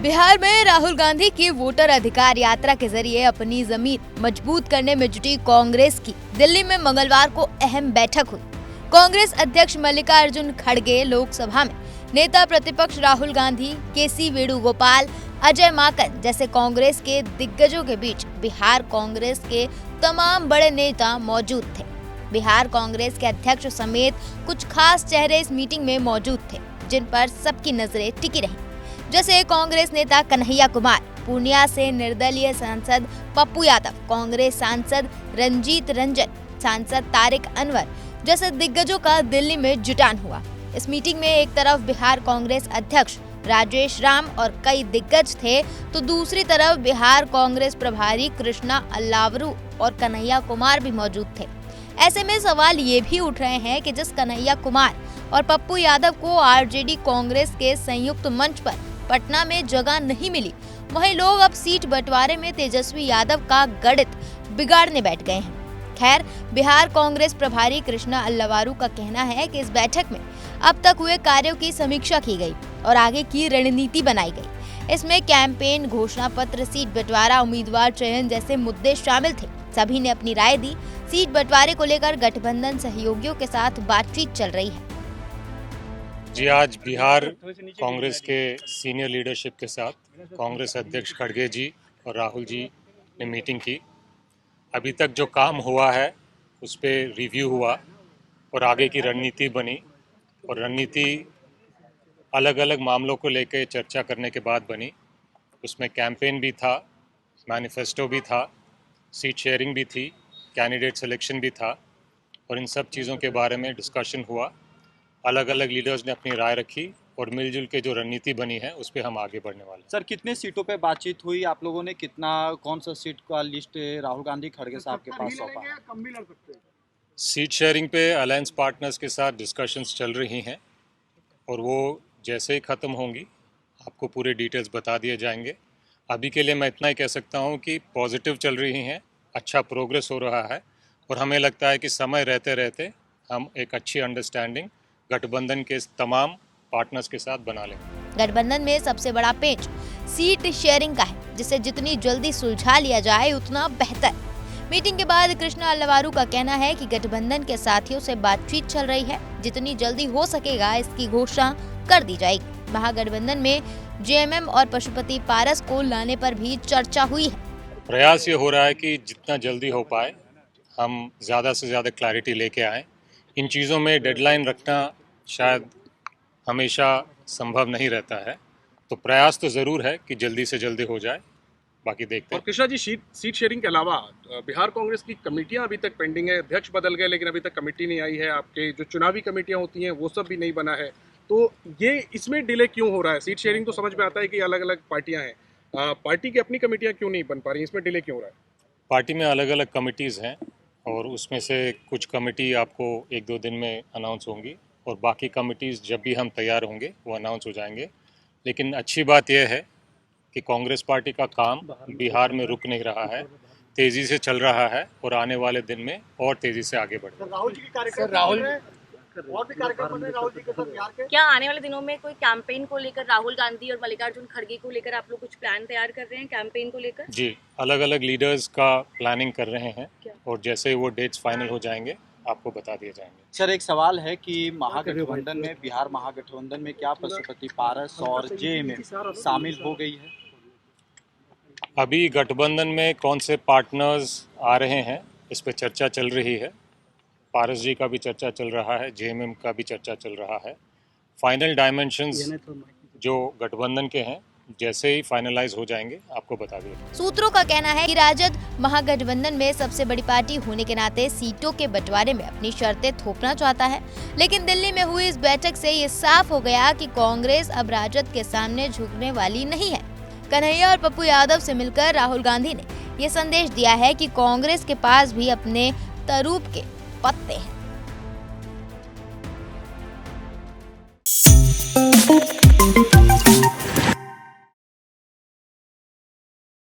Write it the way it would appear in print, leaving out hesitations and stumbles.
बिहार में राहुल गांधी की वोटर अधिकार यात्रा के जरिए अपनी जमीन मजबूत करने में जुटी कांग्रेस की दिल्ली में मंगलवार को अहम बैठक हुई। कांग्रेस अध्यक्ष मल्लिकार्जुन खड़गे, लोकसभा में नेता प्रतिपक्ष राहुल गांधी, केसी वेणुगोपाल, अजय माकन जैसे कांग्रेस के दिग्गजों के बीच बिहार कांग्रेस के तमाम बड़े नेता मौजूद थे। बिहार कांग्रेस के अध्यक्ष समेत कुछ खास चेहरे इस मीटिंग में मौजूद थे, जिन पर सबकी नजरें टिकी रहीं। जैसे कांग्रेस नेता कन्हैया कुमार, पूर्णिया से निर्दलीय सांसद पप्पू यादव, कांग्रेस सांसद रंजीत रंजन, सांसद तारिक अनवर जैसे दिग्गजों का दिल्ली में जुटान हुआ। इस मीटिंग में एक तरफ बिहार कांग्रेस अध्यक्ष राजेश राम और कई दिग्गज थे, तो दूसरी तरफ बिहार कांग्रेस प्रभारी कृष्णा अल्लावरू और कन्हैया कुमार भी मौजूद थे। ऐसे में सवाल ये भी उठ रहे हैं कि जिस कन्हैया कुमार और पप्पू यादव को आरजेडी कांग्रेस के संयुक्त मंच पर पटना में जगह नहीं मिली, वहीं लोग अब सीट बंटवारे में तेजस्वी यादव का गणित बिगाड़ने बैठ गए हैं। खैर, बिहार कांग्रेस प्रभारी कृष्णा अल्लावरू का कहना है कि इस बैठक में अब तक हुए कार्यों की समीक्षा की गई और आगे की रणनीति बनाई गई। इसमें कैंपेन, घोषणा पत्र, सीट बंटवारा, उम्मीदवार चयन जैसे मुद्दे शामिल थे। सभी ने अपनी राय दी। सीट बंटवारे को लेकर गठबंधन सहयोगियों के साथ बातचीत चल रही है। जी, आज बिहार कांग्रेस के सीनियर लीडरशिप के साथ कांग्रेस अध्यक्ष खड़गे जी और राहुल जी ने मीटिंग की। अभी तक जो काम हुआ है उस पर रिव्यू हुआ और आगे की रणनीति बनी, और रणनीति अलग अलग मामलों को लेकर चर्चा करने के बाद बनी। उसमें कैंपेन भी था, मैनिफेस्टो भी था, सीट शेयरिंग भी थी, कैंडिडेट सिलेक्शन भी था, और इन सब चीज़ों के बारे में डिस्कशन हुआ। अलग अलग लीडर्स ने अपनी राय रखी और मिलजुल के जो रणनीति बनी है उस पर हम आगे बढ़ने वाले हैं। सर, कितने सीटों पे बातचीत हुई? आप लोगों ने कौन सा सीट का लिस्ट राहुल गांधी खड़गे साहब के पास सौंपा? सीट शेयरिंग पे अलायंस पार्टनर्स के साथ डिस्कशंस चल रही हैं, और वो जैसे ही ख़त्म होंगी आपको पूरे डिटेल्स बता दिए जाएंगे। अभी के लिए मैं इतना ही कह सकता हूँ कि पॉजिटिव चल रही हैं, अच्छा प्रोग्रेस हो रहा है, और हमें लगता है कि समय रहते रहते हम एक अच्छी अंडरस्टैंडिंग गठबंधन के तमाम पार्टनर्स के साथ बना लें। गठबंधन में सबसे बड़ा पेंच सीट शेयरिंग का है, जिसे जितनी जल्दी सुलझा लिया जाए उतना बेहतर। मीटिंग के बाद कृष्णा अल्लावरू का कहना है कि गठबंधन के साथियों से बातचीत चल रही है, जितनी जल्दी हो सकेगा इसकी घोषणा कर दी जाएगी। महागठबंधन में जेएमएम और पशुपति पारस को लाने पर भी चर्चा हुई है। प्रयास ये हो रहा है कि जितना जल्दी हो पाए हम ज़्यादा से ज़्यादा क्लैरिटी लेके आएँ। इन चीज़ों में डेडलाइन रखना शायद हमेशा संभव नहीं रहता है, तो प्रयास तो ज़रूर है कि जल्दी से जल्दी हो जाए, बाकी देखते हैं। और कृष्णा जी, सीट शेयरिंग के अलावा बिहार कांग्रेस की कमेटियां अभी तक पेंडिंग है। अध्यक्ष बदल गए लेकिन अभी तक कमेटी नहीं आई है। आपके जो चुनावी कमेटियां होती हैं वो सब भी नहीं बना है, तो ये इसमें डिले क्यों हो रहा है? सीट शेयरिंग तो समझ में आता है कि अलग अलग पार्टियां हैं, पार्टी की अपनी कमेटियां क्यों नहीं बन पा रही, इसमें डिले क्यों हो रहा है? पार्टी में अलग अलग कमिटीज़ हैं, और उसमें से कुछ कमेटी आपको 1-2 दिन में अनाउंस होंगी, और बाकी कमिटीज़ जब भी हम तैयार होंगे वो अनाउंस हो जाएंगे। लेकिन अच्छी बात यह है कि कांग्रेस पार्टी का काम बिहार में रुक नहीं रहा है, तेज़ी से चल रहा है, और आने वाले दिन में और तेज़ी से आगे बढ़ेगा। क्या आने वाले दिनों में कोई कैंपेन को लेकर राहुल गांधी और मल्लिकार्जुन खड़गे को लेकर आप लोग कुछ प्लान तैयार कर रहे हैं कैंपेन को लेकर? जी, अलग अलग लीडर्स का प्लानिंग कर रहे हैं, और जैसे ही वो डेट्स फाइनल हो जाएंगे आपको बता दिए जाएंगे। सर, एक सवाल है कि महागठबंधन में, बिहार महागठबंधन में क्या पशुपति पारस और जेएमएम शामिल हो गई है? अभी गठबंधन में कौन से पार्टनर्स आ रहे हैं इस पे चर्चा चल रही है। पारस जी का भी चर्चा चल रहा है, जेएमएम का भी चर्चा चल रहा है। फाइनल डायमेंशंस जो गठबंधन के हैं जैसे ही फाइनलाइज हो जाएंगे आपको बता देंगे। सूत्रों का कहना है कि राजद महागठबंधन में सबसे बड़ी पार्टी होने के नाते सीटों के बंटवारे में अपनी शर्तें थोपना चाहता है, लेकिन दिल्ली में हुई इस बैठक से ये साफ हो गया कि कांग्रेस अब राजद के सामने झुकने वाली नहीं है। कन्हैया और पप्पू यादव से मिलकर राहुल गांधी ने ये संदेश दिया है कि कांग्रेस के पास भी अपने तरूप के पत्ते हैं।